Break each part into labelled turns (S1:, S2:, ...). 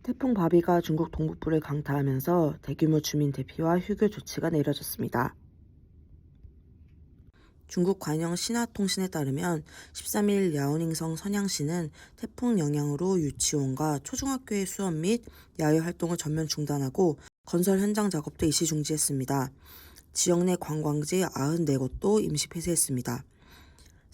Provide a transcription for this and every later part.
S1: 태풍 바비가 중국 동북부를 강타하면서 대규모 주민 대피와 휴교 조치가 내려졌습니다. 중국 관영 신화통신에 따르면 13일 랴오닝성 선양시는 태풍 영향으로 유치원과 초중학교의 수업 및 야외 활동을 전면 중단하고 건설 현장 작업도 일시 중지했습니다. 지역 내 관광지 94곳도 임시 폐쇄했습니다.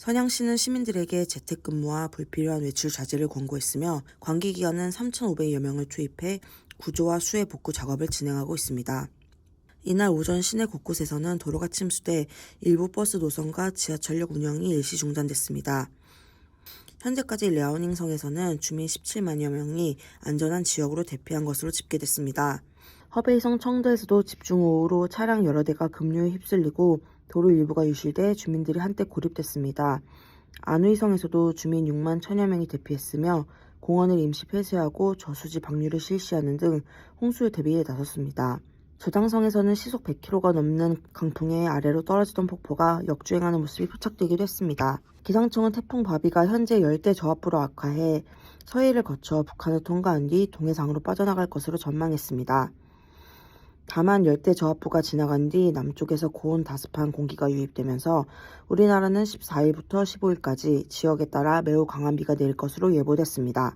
S1: 선양시는 시민들에게 재택근무와 불필요한 외출 자제를 권고했으며 관계기관은 3,500여 명을 투입해 구조와 수해 복구 작업을 진행하고 있습니다. 이날 오전 시내 곳곳에서는 도로가 침수돼 일부 버스 노선과 지하철역 운영이 일시 중단됐습니다. 현재까지 랴오닝성에서는 주민 17만여 명이 안전한 지역으로 대피한 것으로 집계됐습니다. 허베이성 청도에서도 집중호우로 차량 여러 대가 급류에 휩쓸리고 도로 일부가 유실돼 주민들이 한때 고립됐습니다. 안후이성에서도 주민 6만 1천여 명이 대피했으며 공원을 임시 폐쇄하고 저수지 방류를 실시하는 등 홍수 대비에 나섰습니다. 저장성에서는 시속 100km가 넘는 강풍에 아래로 떨어지던 폭포가 역주행하는 모습이 포착되기도 했습니다. 기상청은 태풍 바비가 현재 열대 저압부로 악화해 서해를 거쳐 북한을 통과한 뒤 동해상으로 빠져나갈 것으로 전망했습니다. 다만 열대 저압부가 지나간 뒤 남쪽에서 고온 다습한 공기가 유입되면서 우리나라는 14일부터 15일까지 지역에 따라 매우 강한 비가 내릴 것으로 예보됐습니다.